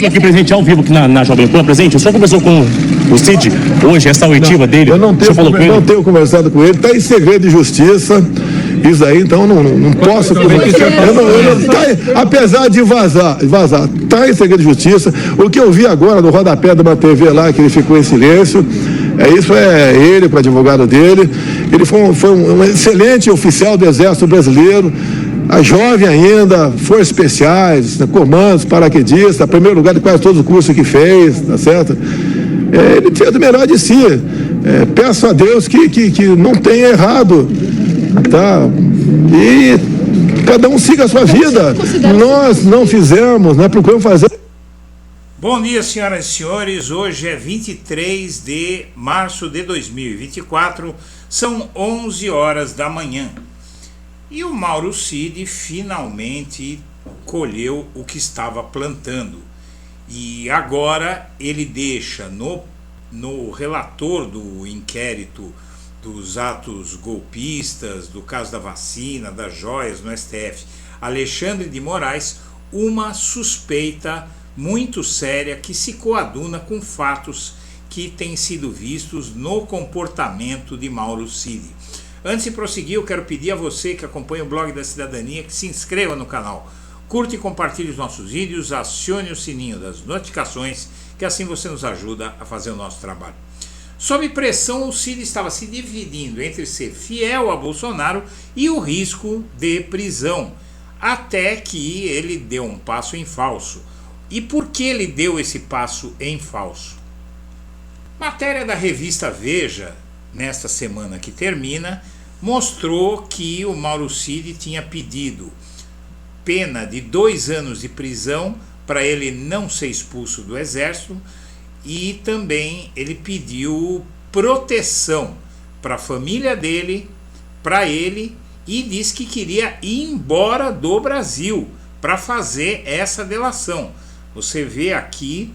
estou aqui presente ao vivo aqui na Jovem Pan, presente. O senhor conversou com o Cid hoje, essa oitiva dele? Eu não tenho conversado com ele, está em segredo de justiça. Isso aí, então não posso. Apesar de vazar, está em segredo de justiça. O que eu vi agora no rodapé de uma TV lá, que ele ficou em silêncio, isso é ele, com o advogado dele. Ele foi um excelente oficial do Exército Brasileiro, jovem ainda, forças especiais, comandos, paraquedista, primeiro lugar de quase todos os cursos que fez, tá certo? Ele fez o melhor de si. Peço a Deus que não tenha errado, tá? E cada um siga a sua vida. Nós não fizemos, né? Procuramos fazer. Bom dia, senhoras e senhores. Hoje é 23 de março de 2024, são 11 horas da manhã. E o Mauro Cid finalmente colheu o que estava plantando. E agora ele deixa no relator do inquérito dos atos golpistas, do caso da vacina, das joias no STF, Alexandre de Moraes, uma suspeita muito séria que se coaduna com fatos que têm sido vistos no comportamento de Mauro Cid. Antes de prosseguir, eu quero pedir a você que acompanha o Blog da Cidadania que se inscreva no canal, curte e compartilhe os nossos vídeos, acione o sininho das notificações, que assim você nos ajuda a fazer o nosso trabalho. Sob pressão, o Cid estava se dividindo entre ser fiel a Bolsonaro e o risco de prisão, até que ele deu um passo em falso. E por que ele deu esse passo em falso? Matéria da revista Veja, nesta semana que termina, mostrou que o Mauro Cid tinha pedido pena de 2 anos de prisão para ele não ser expulso do Exército, e também ele pediu proteção para a família dele, para ele, e disse que queria ir embora do Brasil para fazer essa delação. Você vê aqui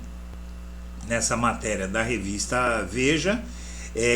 nessa matéria da revista Veja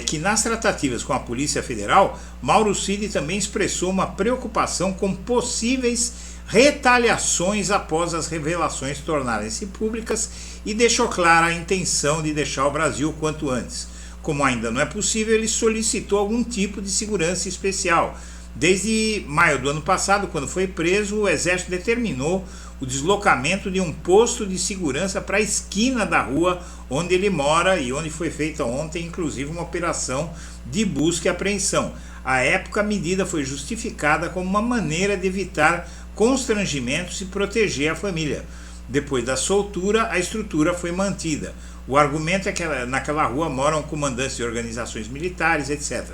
que nas tratativas com a Polícia Federal, Mauro Cid também expressou uma preocupação com possíveis retaliações após as revelações tornarem-se públicas e deixou clara a intenção de deixar o Brasil o quanto antes. Como ainda não é possível, ele solicitou algum tipo de segurança especial. Desde maio do ano passado, quando foi preso, o Exército determinou o deslocamento de um posto de segurança para a esquina da rua onde ele mora e onde foi feita ontem, inclusive, uma operação de busca e apreensão. À época, a medida foi justificada como uma maneira de evitar constrangimentos e proteger a família. Depois da soltura, a estrutura foi mantida. O argumento é que naquela rua moram comandantes de organizações militares, etc.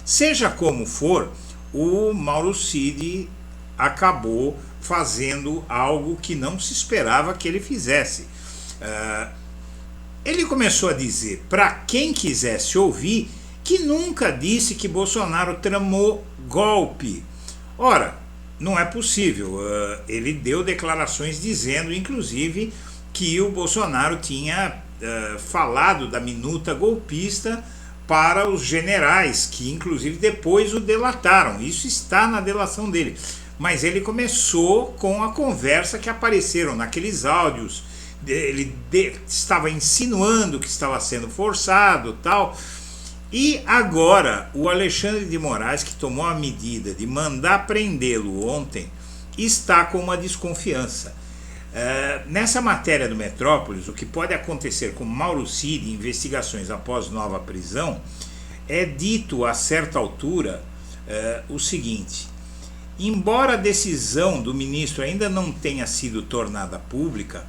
Seja como for, o Mauro Cid acabou fazendo algo que não se esperava que ele fizesse. Ele começou a dizer, para quem quisesse ouvir, que nunca disse que Bolsonaro tramou golpe. Ora, não é possível. Ele deu declarações dizendo, inclusive, que o Bolsonaro tinha falado da minuta golpista para os generais, que inclusive depois o delataram. Isso está na delação dele. Mas ele começou com a conversa que apareceram naqueles áudios. Ele estava insinuando que estava sendo forçado, tal. E agora o Alexandre de Moraes, que tomou a medida de mandar prendê-lo ontem, está com uma desconfiança. Nessa matéria do Metrópolis, o que pode acontecer com Mauro Cid em investigações após nova prisão, é dito a certa altura o seguinte: embora a decisão do ministro ainda não tenha sido tornada pública,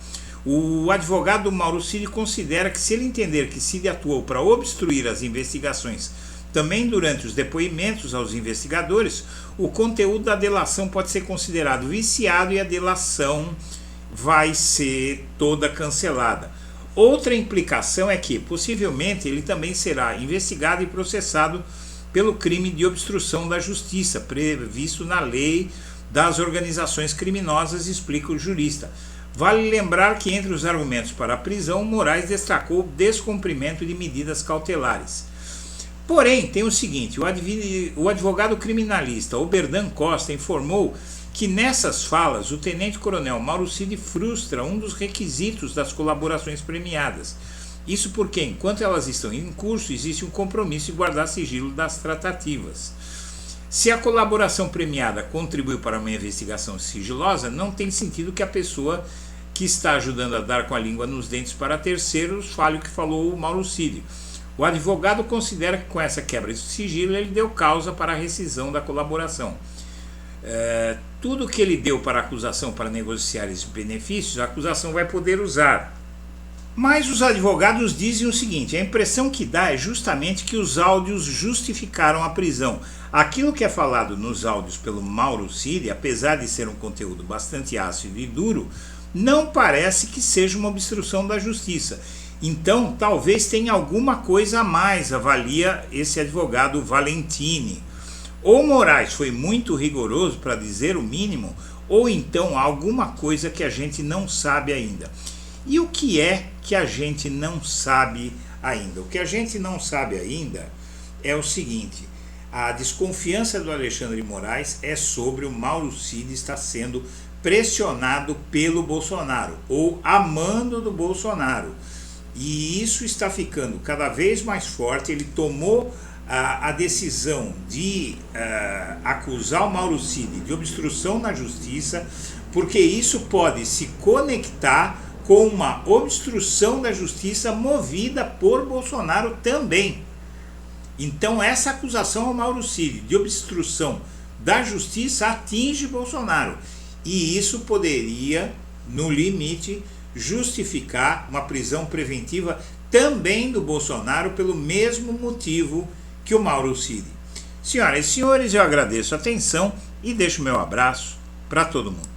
o advogado Mauro Cid considera que, se ele entender que Cid atuou para obstruir as investigações também durante os depoimentos aos investigadores, o conteúdo da delação pode ser considerado viciado e a delação vai ser toda cancelada. Outra implicação é que, possivelmente, ele também será investigado e processado pelo crime de obstrução da justiça, previsto na lei das organizações criminosas, explica o jurista. Vale lembrar que, entre os argumentos para a prisão, Moraes destacou o descumprimento de medidas cautelares. Porém, tem o seguinte: o advogado criminalista Oberdan Costa informou que nessas falas o tenente-coronel Mauro Cid frustra um dos requisitos das colaborações premiadas. Isso porque, enquanto elas estão em curso, existe um compromisso de guardar sigilo das tratativas. Se a colaboração premiada contribuiu para uma investigação sigilosa, não tem sentido que a pessoa que está ajudando a dar com a língua nos dentes para terceiros fale o que falou o Mauro Cid. O advogado considera que com essa quebra de sigilo ele deu causa para a rescisão da colaboração. Tudo que ele deu para a acusação para negociar esses benefícios, a acusação vai poder usar. Mas os advogados dizem o seguinte: a impressão que dá é justamente que os áudios justificaram a prisão. Aquilo que é falado nos áudios pelo Mauro Cid, apesar de ser um conteúdo bastante ácido e duro, não parece que seja uma obstrução da justiça. Então, talvez tenha alguma coisa a mais, avalia esse advogado Valentini. Ou Moraes foi muito rigoroso, para dizer o mínimo, ou então alguma coisa que a gente não sabe ainda. E o que é que a gente não sabe ainda? O que a gente não sabe ainda é o seguinte: a desconfiança do Alexandre de Moraes é sobre o Mauro Cid estar sendo pressionado pelo Bolsonaro, ou a mando do Bolsonaro. E isso está ficando cada vez mais forte. Ele tomou a decisão de acusar o Mauro Cid de obstrução na justiça, porque isso pode se conectar com uma obstrução da justiça movida por Bolsonaro também. Então essa acusação ao Mauro Cid de obstrução da justiça atinge Bolsonaro, e isso poderia, no limite, justificar uma prisão preventiva também do Bolsonaro pelo mesmo motivo que o Mauro Cid. Senhoras e senhores, eu agradeço a atenção e deixo meu abraço para todo mundo.